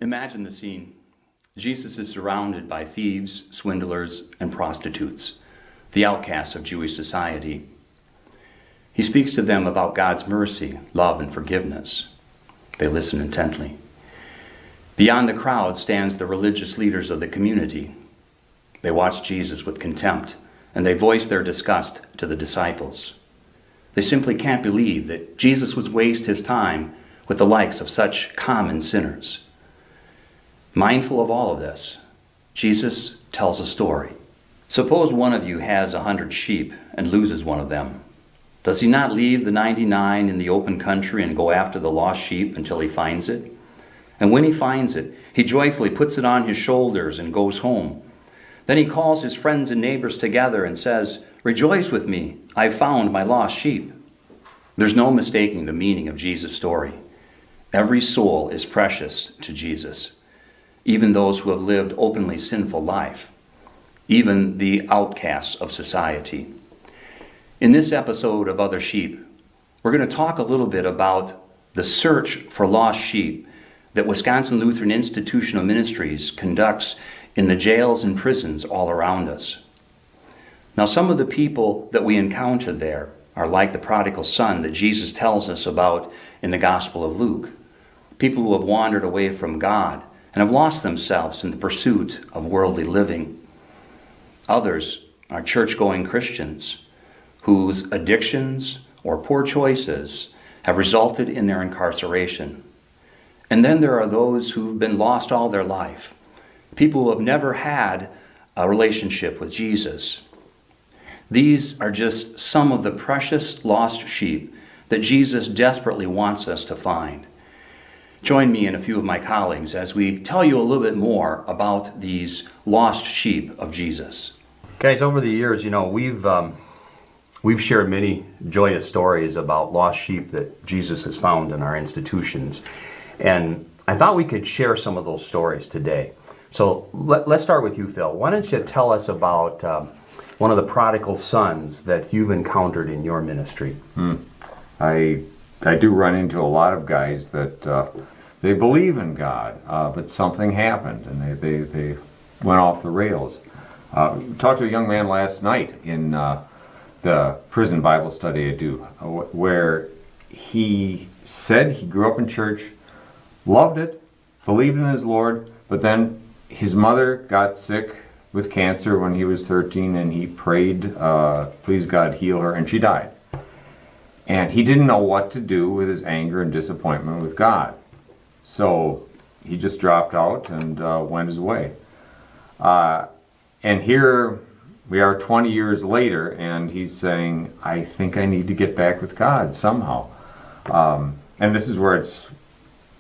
Imagine the scene. Jesus is surrounded by thieves, swindlers, and prostitutes, the outcasts of Jewish society. He speaks to them about God's mercy, love, and forgiveness. They listen intently. Beyond the crowd stands the religious leaders of the community. They watch Jesus with contempt, and they voice their disgust to the disciples. They simply can't believe that Jesus would waste his time with the likes of such common sinners. Mindful of all of this, Jesus tells a story. Suppose one of you has 100 sheep and loses one of them. Does he not leave the 99 in the open country and go after the lost sheep until he finds it? And when he finds it, he joyfully puts it on his shoulders and goes home. Then he calls his friends and neighbors together and says, "Rejoice with me, I've found my lost sheep." There's no mistaking the meaning of Jesus' story. Every soul is precious to Jesus, even those who have lived openly sinful life, even the outcasts of society. In this episode of Other Sheep, we're going to talk a little bit about the search for lost sheep that Wisconsin Lutheran Institutional Ministries conducts in the jails and prisons all around us. Now, some of the people that we encounter there are like the prodigal son that Jesus tells us about in the Gospel of Luke. People who have wandered away from God and have lost themselves in the pursuit of worldly living. Others are church-going Christians whose addictions or poor choices have resulted in their incarceration. And then there are those who've been lost all their life, people who have never had a relationship with Jesus. These are just some of the precious lost sheep that Jesus desperately wants us to find. Join me and a few of my colleagues as we tell you a little bit more about these lost sheep of Jesus. Guys, over the years, we've shared many joyous stories about lost sheep that Jesus has found in our institutions. And I thought we could share some of those stories today. So let's start with you, Phil. Why don't you tell us about one of the prodigal sons that you've encountered in your ministry? I do run into a lot of guys that they believe in God, but something happened and they went off the rails. Talked to a young man last night in the prison Bible study I do, where he said he grew up in church, loved it, believed in his Lord, but then his mother got sick with cancer when he was 13, and he prayed, please God heal her, and she died. And he didn't know what to do with his anger and disappointment with God. So he just dropped out and went his way. And here we are 20 years later, and he's saying, I think I need to get back with God somehow. And this is where it's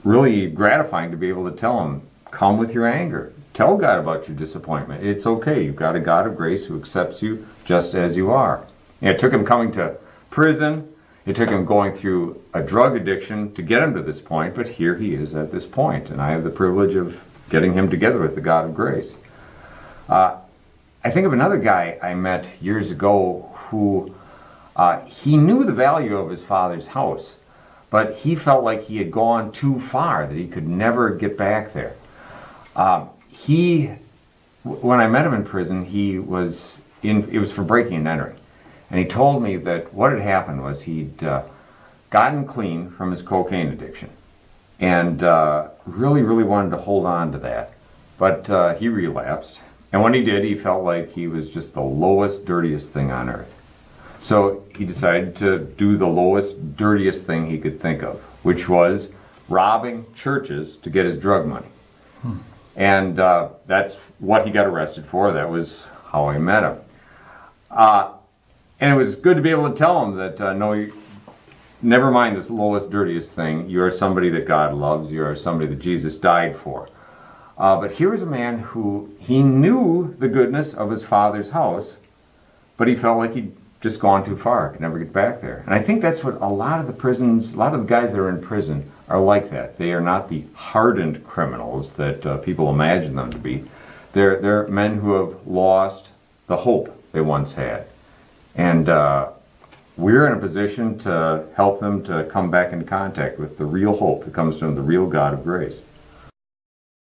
really gratifying to be able to tell him, come with your anger. Tell God about your disappointment. It's okay. You've got a God of grace who accepts you just as you are. And it took him coming to prison. It took him going through a drug addiction to get him to this point, but here he is at this point, and I have the privilege of getting him together with the God of grace. I think of another guy I met years ago who he knew the value of his father's house, but he felt like he had gone too far, that he could never get back there. When I met him in prison, it was for breaking and entering. And he told me that what had happened was he'd gotten clean from his cocaine addiction and really, really wanted to hold on to that. But he relapsed. And when he did, he felt like he was just the lowest, dirtiest thing on earth. So he decided to do the lowest, dirtiest thing he could think of, which was robbing churches to get his drug money. And that's what he got arrested for. That was how I met him. And it was good to be able to tell him that, no, never mind this lowest, dirtiest thing. You are somebody that God loves. You are somebody that Jesus died for. But here was a man who, he knew the goodness of his father's house, but he felt like he'd just gone too far, could never get back there. And I think that's what a lot of the guys that are in prison are like that. They are not the hardened criminals that people imagine them to be. They're men who have lost the hope they once had. And we're in a position to help them to come back in contact with the real hope that comes from the real God of grace.